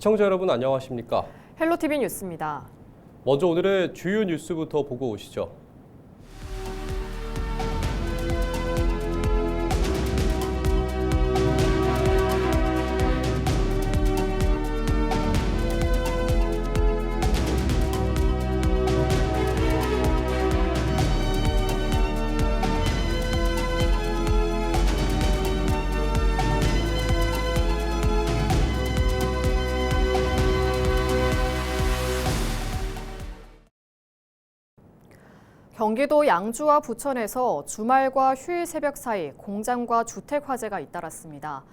시청자 여러분 안녕하십니까? 헬로티비 뉴스입니다. 먼저 오늘의 주요 뉴스부터 보고 오시죠. 경기도 양주와 부천에서 주말과 휴일 새벽 사이 공장과 주택 화재가 잇따랐습니다.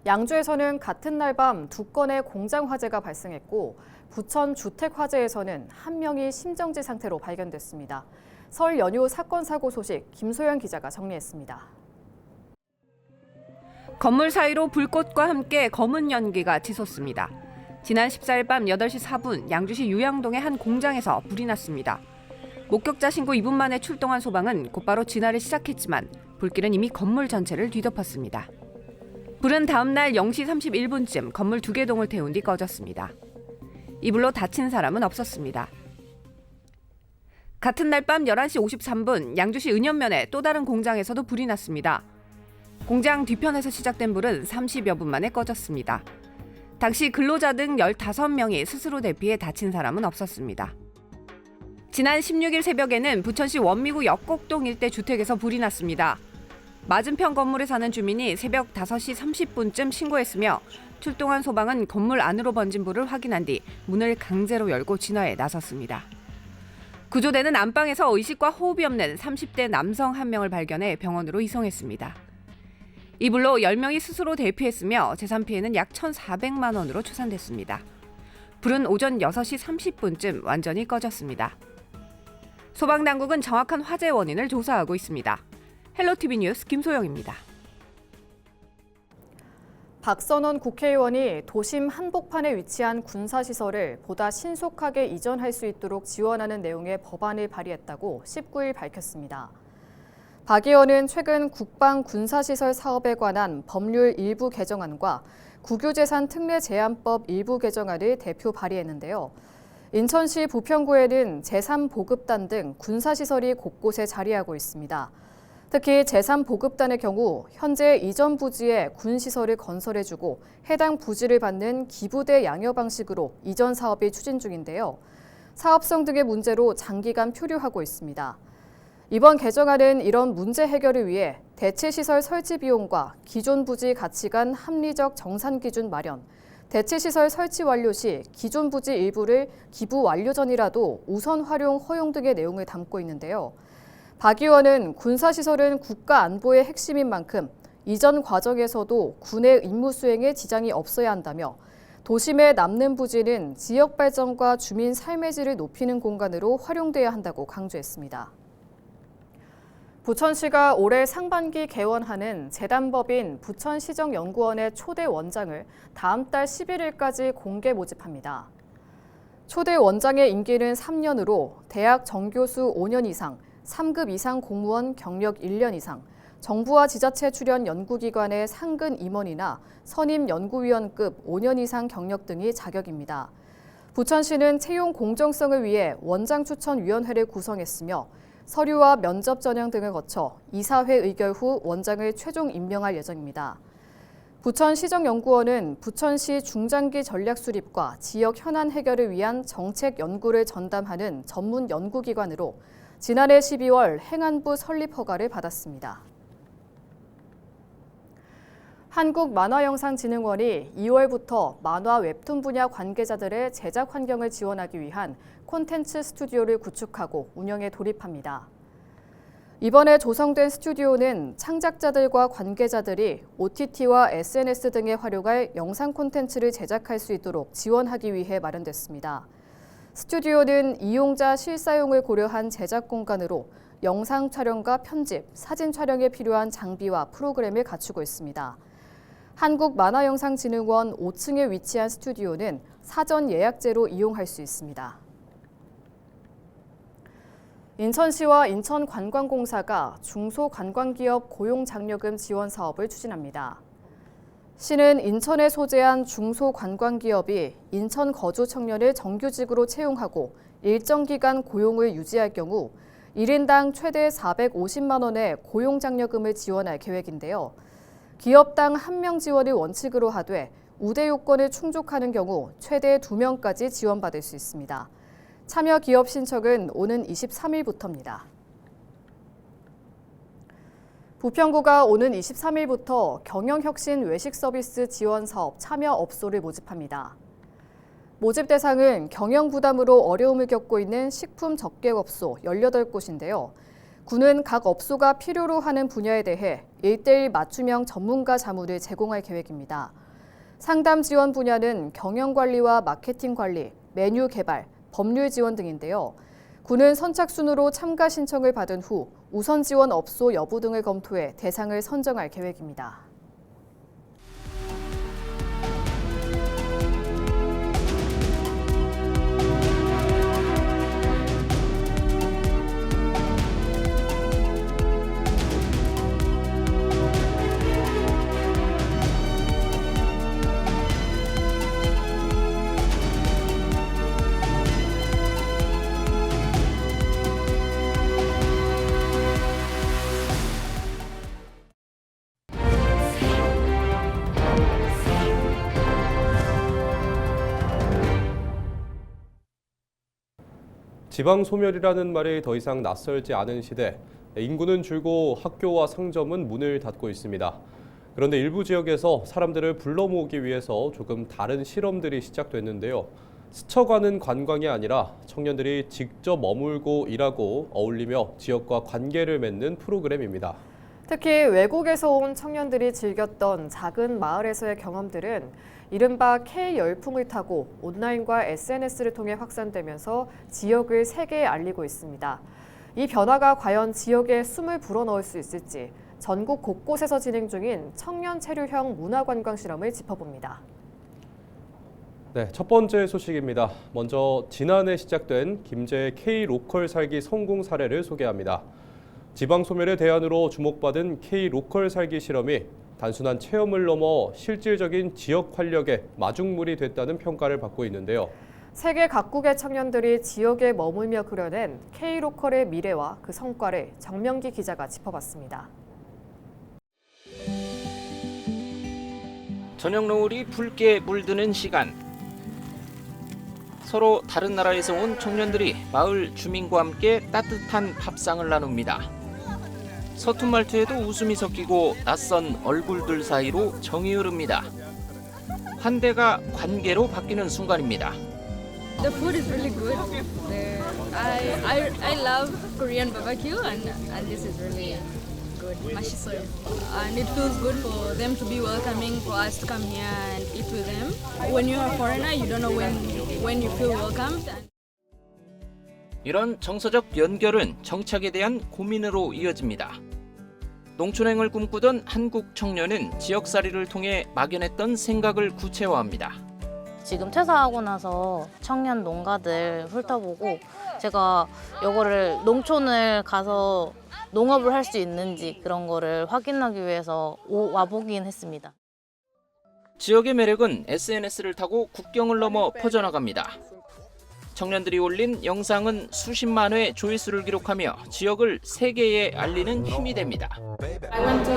양주에서는 같은 날 밤 2건의 공장 화재가 발생했고 부천 주택 화재에서는 1명이 심정지 상태로 발견됐습니다. 설 연휴 사건 사고 소식 김소연 기자가 정리했습니다. 건물 사이로 불꽃과 함께 검은 연기가 치솟습니다. 지난 14일 밤 8시 4분 양주시 유양동의 한 공장에서 불이 났습니다. 목격자 신고 2분 만에 출동한 소방은 곧바로 진화를 시작했지만 불길은 이미 건물 전체를 뒤덮었습니다. 불은 다음 날 0시 31분쯤 건물 2개 동을 태운 뒤 꺼졌습니다. 이 불로 다친 사람은 없었습니다. 같은 날 밤 11시 53분 양주시 은현면의 또 다른 공장에서도 불이 났습니다. 공장 뒤편에서 시작된 불은 30여 분 만에 꺼졌습니다. 당시 근로자 등 15명이 스스로 대피해 다친 사람은 없었습니다. 지난 16일 새벽에는 부천시 원미구 역곡동 일대 주택에서 불이 났습니다. 맞은편 건물에 사는 주민이 새벽 5시 30분쯤 신고했으며 출동한 소방은 건물 안으로 번진 불을 확인한 뒤 문을 강제로 열고 진화에 나섰습니다. 구조대는 안방에서 의식과 호흡이 없는 30대 남성 1명을 발견해 병원으로 이송했습니다. 이 불로 10명이 스스로 대피했으며 재산 피해는 약 1,400만 원으로 추산됐습니다. 불은 오전 6시 30분쯤 완전히 꺼졌습니다. 소방당국은 정확한 화재 원인을 조사하고 있습니다. 헬로티비 뉴스 김소영입니다. 박선원 국회의원이 도심 한복판에 위치한 군사시설을 보다 신속하게 이전할 수 있도록 지원하는 내용의 법안을 발의했다고 19일 밝혔습니다. 박 의원은 최근 국방 군사시설 사업에 관한 법률 일부 개정안과 국유재산 특례 제한법 일부 개정안을 대표 발의했는데요. 인천시 부평구에는 제3보급단 등 군사시설이 곳곳에 자리하고 있습니다. 특히 제3보급단의 경우 현재 이전 부지에 군시설을 건설해주고 해당 부지를 받는 기부대 양여 방식으로 이전 사업이 추진 중인데요. 사업성 등의 문제로 장기간 표류하고 있습니다. 이번 개정안은 이런 문제 해결을 위해 대체시설 설치 비용과 기존 부지 가치 간 합리적 정산 기준 마련, 대체시설 설치 완료 시 기존 부지 일부를 기부 완료 전이라도 우선 활용 허용 등의 내용을 담고 있는데요. 박 의원은 군사시설은 국가 안보의 핵심인 만큼 이전 과정에서도 군의 임무 수행에 지장이 없어야 한다며 도심에 남는 부지는 지역 발전과 주민 삶의 질을 높이는 공간으로 활용돼야 한다고 강조했습니다. 부천시가 올해 상반기 개원하는 재단법인 부천시정연구원의 초대 원장을 다음 달 11일까지 공개 모집합니다. 초대 원장의 임기는 3년으로 대학 정교수 5년 이상, 3급 이상 공무원 경력 1년 이상, 정부와 지자체 출연 연구기관의 상근 임원이나 선임 연구위원급 5년 이상 경력 등이 자격입니다. 부천시는 채용 공정성을 위해 원장 추천위원회를 구성했으며 서류와 면접 전형 등을 거쳐 이사회 의결 후 원장을 최종 임명할 예정입니다. 부천시정연구원은 부천시 중장기 전략 수립과 지역 현안 해결을 위한 정책 연구를 전담하는 전문 연구기관으로 지난해 12월 행안부 설립 허가를 받았습니다. 한국만화영상진흥원이 2월부터 만화 웹툰 분야 관계자들의 제작 환경을 지원하기 위한 콘텐츠 스튜디오를 구축하고 운영에 돌입합니다. 이번에 조성된 스튜디오는 창작자들과 관계자들이 OTT와 SNS 등에 활용할 영상 콘텐츠를 제작할 수 있도록 지원하기 위해 마련됐습니다. 스튜디오는 이용자 실사용을 고려한 제작 공간으로 영상 촬영과 편집, 사진 촬영에 필요한 장비와 프로그램을 갖추고 있습니다. 한국만화영상진흥원 5층에 위치한 스튜디오는 사전 예약제로 이용할 수 있습니다. 인천시와 인천관광공사가 중소관광기업 고용장려금 지원 사업을 추진합니다. 시는 인천에 소재한 중소관광기업이 인천 거주 청년을 정규직으로 채용하고 일정 기간 고용을 유지할 경우 1인당 최대 450만 원의 고용장려금을 지원할 계획인데요. 기업당 1명 지원을 원칙으로 하되 우대 요건을 충족하는 경우 최대 2명까지 지원받을 수 있습니다. 참여 기업 신청은 오는 23일부터입니다. 부평구가 오는 23일부터 경영혁신 외식서비스 지원사업 참여업소를 모집합니다. 모집 대상은 경영 부담으로 어려움을 겪고 있는 식품 접객업소 18곳인데요. 구는 각 업소가 필요로 하는 분야에 대해 1:1 맞춤형 전문가 자문을 제공할 계획입니다. 상담 지원 분야는 경영관리와 마케팅관리, 메뉴 개발, 법률 지원 등인데요. 구는 선착순으로 참가 신청을 받은 후 우선 지원 업소 여부 등을 검토해 대상을 선정할 계획입니다. 지방 소멸이라는 말이 더 이상 낯설지 않은 시대, 인구는 줄고 학교와 상점은 문을 닫고 있습니다. 그런데 일부 지역에서 사람들을 불러 모으기 위해서 조금 다른 실험들이 시작됐는데요. 스쳐가는 관광이 아니라 청년들이 직접 머물고 일하고 어울리며 지역과 관계를 맺는 프로그램입니다. 특히 외국에서 온 청년들이 즐겼던 작은 마을에서의 경험들은 이른바 K 열풍을 타고 온라인과 SNS를 통해 확산되면서 지역을 세계에 알리고 있습니다. 이 변화가 과연 지역에 숨을 불어넣을 수 있을지 전국 곳곳에서 진행 중인 청년 체류형 문화관광 실험을 짚어봅니다. 네, 첫 번째 소식입니다. 먼저 지난해 시작된 김제의 K-로컬 살기 성공 사례를 소개합니다. 지방 소멸의 대안으로 주목받은 K-로컬 살기 실험이 단순한 체험을 넘어 실질적인 지역 활력의 마중물이 됐다는 평가를 받고 있는데요. 세계 각국의 청년들이 지역에 머물며 그려낸 K-로컬의 미래와 그 성과를 정명기 기자가 짚어봤습니다. 저녁 노을이 붉게 물드는 시간. 서로 다른 나라에서 온 청년들이 마을 주민과 함께 따뜻한 밥상을 나눕니다. 서툰 말투에도 웃음이 섞이고 낯선 얼굴들 사이로 정이 흐릅니다. 한 대가 관계로 바뀌는 순간입니다. The food is really good. I love Korean barbecue and this is really good. 맛있어요. And it feels good for them to be welcoming for us to come here and eat with them. When you're a foreigner, you don't know when you feel welcomed. 이런 정서적 연결은 정착에 대한 고민으로 이어집니다. 농촌행을 꿈꾸던 한국 청년은 지역살이를 통해 막연했던 생각을 구체화합니다. 지금 퇴사하고 나서 청년 농가들 훑어보고 제가 이거를 농촌을 가서 농업을 할 수 있는지 그런 거를 확인하기 위해서 와보긴 했습니다. 지역의 매력은 SNS를 타고 국경을 넘어 퍼져나갑니다. 청년들이 올린 영상은 수십만 회 조회수를 기록하며 지역을 세계에 알리는 힘이 됩니다. I want to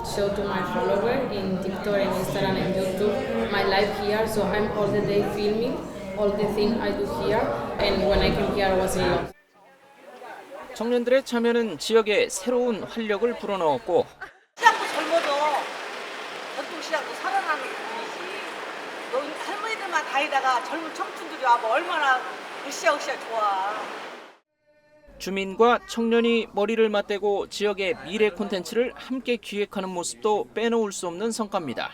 show to my followers in TikTok and Instagram and YouTube my life here. So I'm all the day filming all the things I do here. And when I came here, I was in love. 청년들의 참여는 지역에 새로운 활력을 불어넣었고 시장도 젊어져. 전통시장도 살아나는 분이지. 할머니들만 다니다가 젊은 청춘들이 와뭐 얼마나 으쌰으쌰 좋아. 주민과 청년이 머리를 맞대고 지역의 미래 콘텐츠를 함께 기획하는 모습도 빼놓을 수 없는 성과입니다.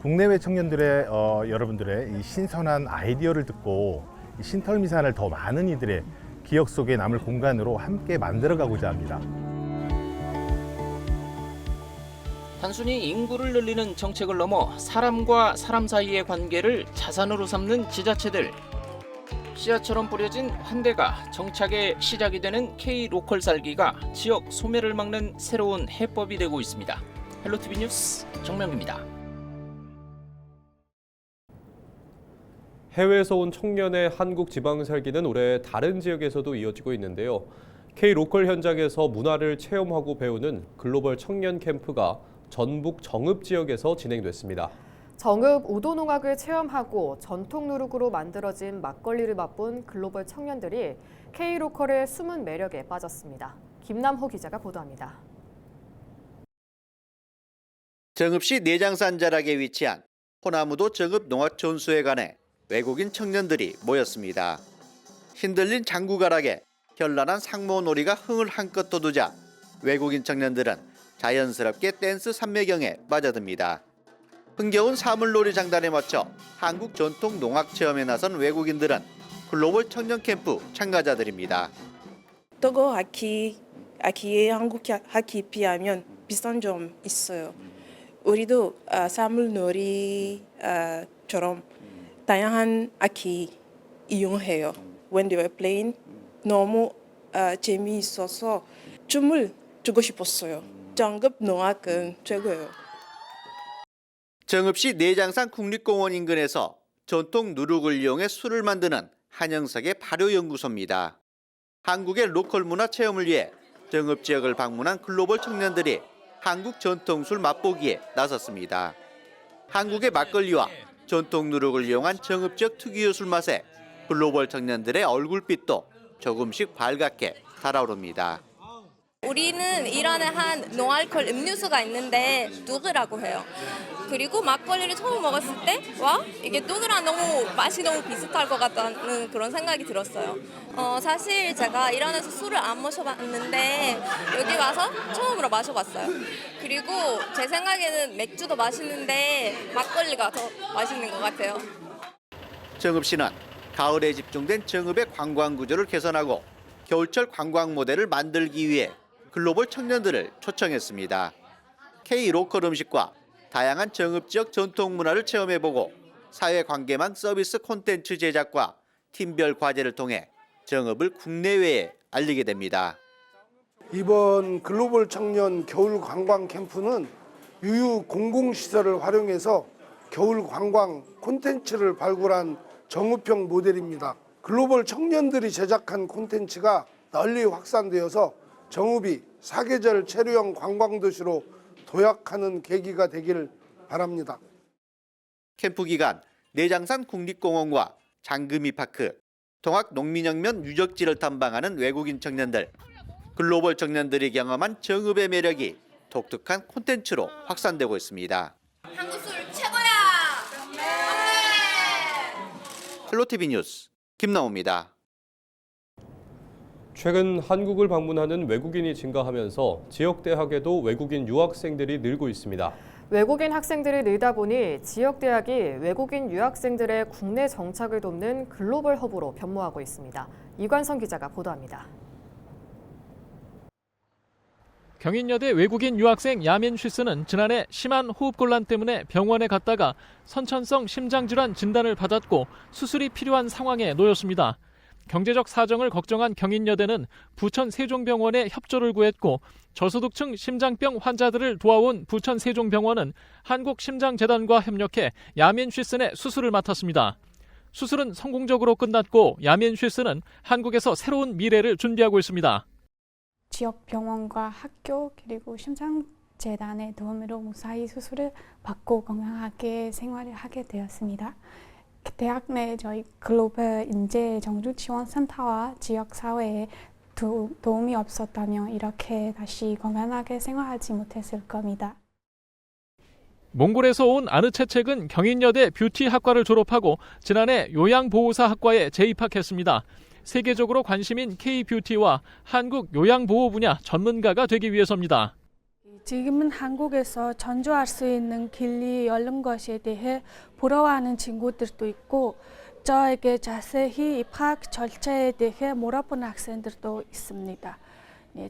국내외 청년들의 여러분들의 이 신선한 아이디어를 듣고 이 신털미산을 더 많은 이들의 기억 속에 남을 공간으로 함께 만들어가고자 합니다. 단순히 인구를 늘리는 정책을 넘어 사람과 사람 사이의 관계를 자산으로 삼는 지자체들. 씨앗처럼 뿌려진 환대가 정착의 시작이 되는 K-로컬 살기가 지역 소멸을 막는 새로운 해법이 되고 있습니다. 헬로티비 뉴스 정명입니다. 해외에서 온 청년의 한국 지방 살기는 올해 다른 지역에서도 이어지고 있는데요. K-로컬 현장에서 문화를 체험하고 배우는 글로벌 청년 캠프가 전북 정읍 지역에서 진행됐습니다. 정읍 우도농악을 체험하고 전통 누룩으로 만들어진 막걸리를 맛본 글로벌 청년들이 K-로컬의 숨은 매력에 빠졌습니다. 김남호 기자가 보도합니다. 정읍시 내장산 자락에 위치한 호나무도 정읍 농악촌수회관에 외국인 청년들이 모였습니다. 흔들린 장구가락에 현란한 상모놀이가 흥을 한껏 돋우자 외국인 청년들은 자연스럽게 댄스 산매경에 빠져듭니다. 흥겨운 사물놀이 장단에 맞춰 한국 전통 농악 체험에 나선 외국인들은 글로벌 청년 캠프 참가자들입니다. 저거 하키의 한국 하키 비하면 비슷한 점 있어요. 우리도 사물놀이처럼 다양한 하키 이용해요. When they were playing 너무 재미있어서 춤을 추고 싶었어요. 정읍 농악은 최고예요. 정읍시 내장산 국립공원 인근에서 전통 누룩을 이용해 술을 만드는 한영석의 발효연구소입니다. 한국의 로컬 문화 체험을 위해 정읍 지역을 방문한 글로벌 청년들이 한국 전통술 맛보기에 나섰습니다. 한국의 막걸리와 전통 누룩을 이용한 정읍 지역 특유의 술 맛에 글로벌 청년들의 얼굴빛도 조금씩 밝게 달아오릅니다. 우리는 이란에 한 노알콜 음료수가 있는데 누그라고 해요. 그리고 막걸리를 처음 먹었을 때 와 이게 누그랑 맛이 너무 비슷할 것 같다는 그런 생각이 들었어요. 사실 제가 이란에서 술을 안 마셔봤는데 여기 와서 처음으로 마셔봤어요. 그리고 제 생각에는 맥주도 맛있는데 막걸리가 더 맛있는 것 같아요. 정읍시는 가을에 집중된 정읍의 관광 구조를 개선하고 겨울철 관광 모델을 만들기 위해 글로벌 청년들을 초청했습니다. K-로컬 음식과 다양한 정읍 지역 전통 문화를 체험해보고 사회관계망 서비스 콘텐츠 제작과 팀별 과제를 통해 정읍을 국내외에 알리게 됩니다. 이번 글로벌 청년 겨울 관광 캠프는 유유 공공시설을 활용해서 겨울 관광 콘텐츠를 발굴한 정읍형 모델입니다. 글로벌 청년들이 제작한 콘텐츠가 널리 확산되어서 정읍이 사계절 체류형 관광도시로 도약하는 계기가 되길 바랍니다. 캠프 기간 내장산 국립공원과 장금이파크, 동학농민혁명 유적지를 탐방하는 외국인 청년들, 글로벌 청년들이 경험한 정읍의 매력이 독특한 콘텐츠로 확산되고 있습니다. 한국 술 최고야! 헬로티비 뉴스 김나호입니다. 최근 한국을 방문하는 외국인이 증가하면서 지역 대학에도 외국인 유학생들이 늘고 있습니다. 외국인 학생들이 늘다 보니 지역 대학이 외국인 유학생들의 국내 정착을 돕는 글로벌 허브로 변모하고 있습니다. 이관성 기자가 보도합니다. 경인여대 외국인 유학생 야민 쉬스는 지난해 심한 호흡곤란 때문에 병원에 갔다가 선천성 심장질환 진단을 받았고 수술이 필요한 상황에 놓였습니다. 경제적 사정을 걱정한 경인여대는 부천 세종병원에 협조를 구했고 저소득층 심장병 환자들을 도와온 부천 세종병원은 한국심장재단과 협력해 야민 쉬슨의 수술을 맡았습니다. 수술은 성공적으로 끝났고 야민 쉬스는 한국에서 새로운 미래를 준비하고 있습니다. 지역 병원과 학교 그리고 심장재단의 도움으로 무사히 수술을 받고 건강하게 생활을 하게 되었습니다. 대학 내 저희 글로벌 인재 정주 지원 센터와 지역 사회에 도움이 없었다면 이렇게 다시 건강하게 생활하지 못했을 겁니다. 몽골에서 온 아느채책은 경인여대 뷰티학과를 졸업하고 지난해 요양보호사학과에 재입학했습니다. 세계적으로 관심인 K-뷰티와 한국 요양보호 분야 전문가가 되기 위해서입니다. 지금은 한국에서 전주할 수 있는 길이 열린 것에 대해 부러워하는 친구들도 있고 저에게 자세히 입학 절차에 대해 물어보는 학생들도 있습니다.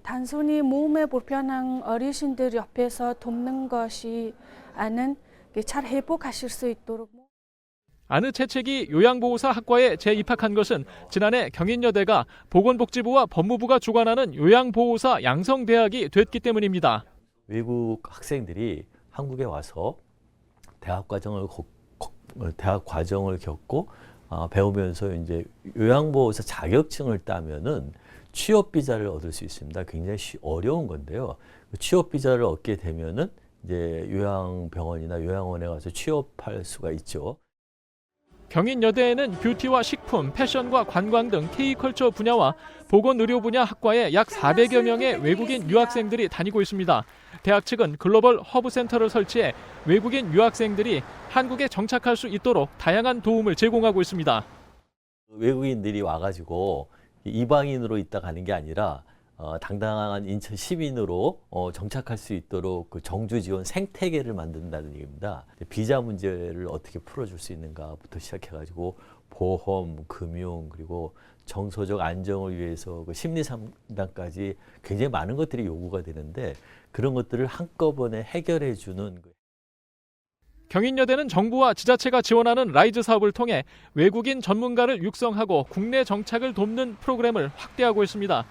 단순히 몸에 불편한 어르신들 옆에서 돕는 것이 아닌 잘 회복하실 수 있도록. 아느채책이 요양보호사 학과에 재입학한 것은 지난해 경인여대가 보건복지부와 법무부가 주관하는 요양보호사 양성대학이 됐기 때문입니다. 외국 학생들이 한국에 와서 대학 과정을 겪고 배우면서 이제 요양보호사 자격증을 따면은 취업 비자를 얻을 수 있습니다. 굉장히 어려운 건데요. 취업 비자를 얻게 되면은 이제 요양병원이나 요양원에 가서 취업할 수가 있죠. 경인여대에는 뷰티와 식품, 패션과 관광 등 K컬처 분야와 보건의료 분야 학과에 약 400여 명의 외국인 유학생들이 다니고 있습니다. 대학 측은 글로벌 허브센터를 설치해 외국인 유학생들이 한국에 정착할 수 있도록 다양한 도움을 제공하고 있습니다. 외국인들이 와가지고 이방인으로 있다 가는 게 아니라 당당한 인천 시민으로 정착할 수 있도록 그 정주 지원 생태계를 만든다는 얘기입니다. 비자 문제를 어떻게 풀어줄 수 있는가부터 시작해가지고 보험, 금융, 그리고 정서적 안정을 위해서 그 심리 상담까지 굉장히 많은 것들이 요구가 되는데 그런 것들을 한꺼번에 해결해 주는. 경인여대는 정부와 지자체가 지원하는 라이즈 사업을 통해 외국인 전문가를 육성하고 국내 정착을 돕는 프로그램을 확대하고 있습니다.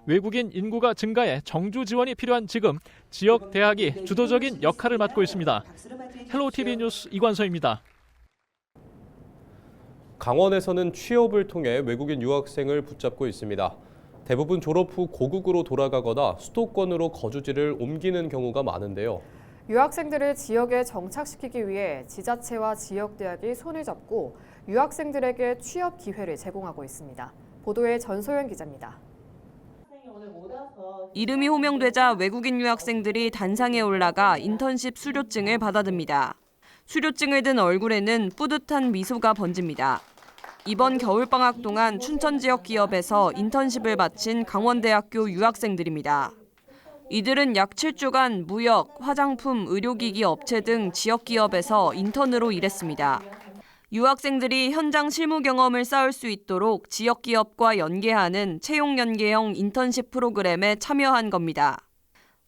외국인 인구가 증가해 정주 지원이 필요한 지금 지역 대학이 주도적인 역할을 맡고 있습니다. 헬로티비 뉴스 이관서입니다. 강원에서는 취업을 통해 외국인 유학생을 붙잡고 있습니다. 대부분 졸업 후 고국으로 돌아가거나 수도권으로 거주지를 옮기는 경우가 많은데요. 유학생들을 지역에 정착시키기 위해 지자체와 지역대학이 손을 잡고 유학생들에게 취업 기회를 제공하고 있습니다. 보도에 전소연 기자입니다. 이름이 호명되자 외국인 유학생들이 단상에 올라가 인턴십 수료증을 받아듭니다. 수료증을 든 얼굴에는 뿌듯한 미소가 번집니다. 이번 겨울방학 동안 춘천 지역 기업에서 인턴십을 마친 강원대학교 유학생들입니다. 이들은 약 7주간 무역, 화장품, 의료기기 업체 등 지역 기업에서 인턴으로 일했습니다. 유학생들이 현장 실무 경험을 쌓을 수 있도록 지역 기업과 연계하는 채용 연계형 인턴십 프로그램에 참여한 겁니다.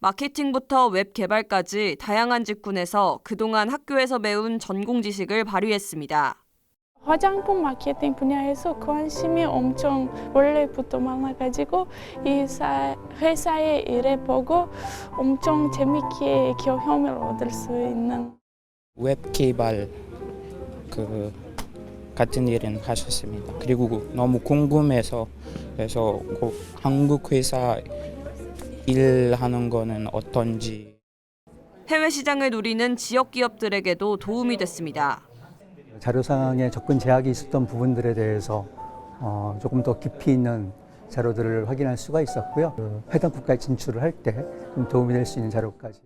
마케팅부터 웹 개발까지 다양한 직군에서 그동안 학교에서 배운 전공 지식을 발휘했습니다. 화장품 마케팅 분야에서 관심이 엄청 원래부터 많아가지고 이 회사에 일해보고 엄청 재밌게 경험을 얻을 수 있는 웹 개발 같은 일은 하셨습니다. 그리고 너무 궁금해서 그래서 한국 회사 일하는 거는 어떤지. 해외 시장을 노리는 지역 기업들에게도 도움이 됐습니다. 자료상의 접근 제약이 있었던 부분들에 대해서 조금 더 깊이 있는 자료들을 확인할 수가 있었고요. 해당 국가에 진출을 할 때 좀 도움이 될 수 있는 자료까지.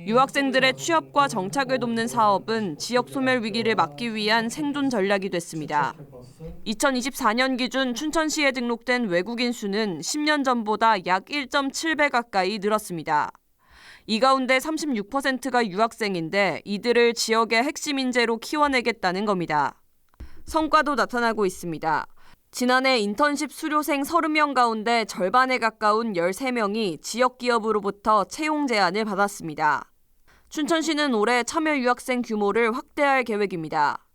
유학생들의 취업과 정착을 돕는 사업은 지역 소멸 위기를 막기 위한 생존 전략이 됐습니다. 2024년 기준 춘천시에 등록된 외국인 수는 10년 전보다 약 1.7배 가까이 늘었습니다. 이 가운데 36%가 유학생인데 이들을 지역의 핵심 인재로 키워내겠다는 겁니다. 성과도 나타나고 있습니다. 지난해 인턴십 수료생 30명 가운데 절반에 가까운 13명이 지역 기업으로부터 채용 제안을 받았습니다. 춘천시는 올해 참여 유학생 규모를 확대할 계획입니다.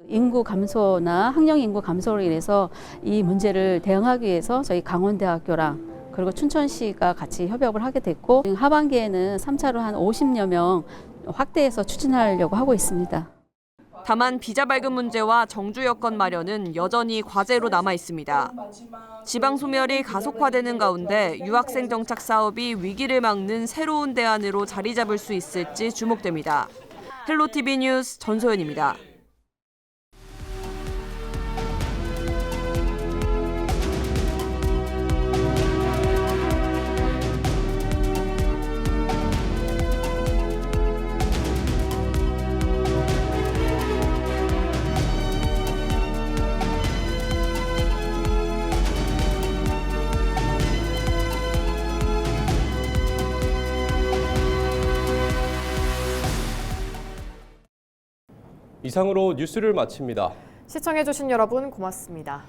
인구 감소나 학령 인구 감소로 인해서 이 문제를 대응하기 위해서 저희 강원대학교랑 그리고 춘천시가 같이 협업을 하게 됐고 하반기에는 3차로 한 50여 명 확대해서 추진하려고 하고 있습니다. 다만 비자 발급 문제와 정주 여건 마련은 여전히 과제로 남아 있습니다. 지방 소멸이 가속화되는 가운데 유학생 정착 사업이 위기를 막는 새로운 대안으로 자리 잡을 수 있을지 주목됩니다. 헬로티비 뉴스 전소연입니다. 이상으로 뉴스를 마칩니다. 시청해주신 여러분 고맙습니다.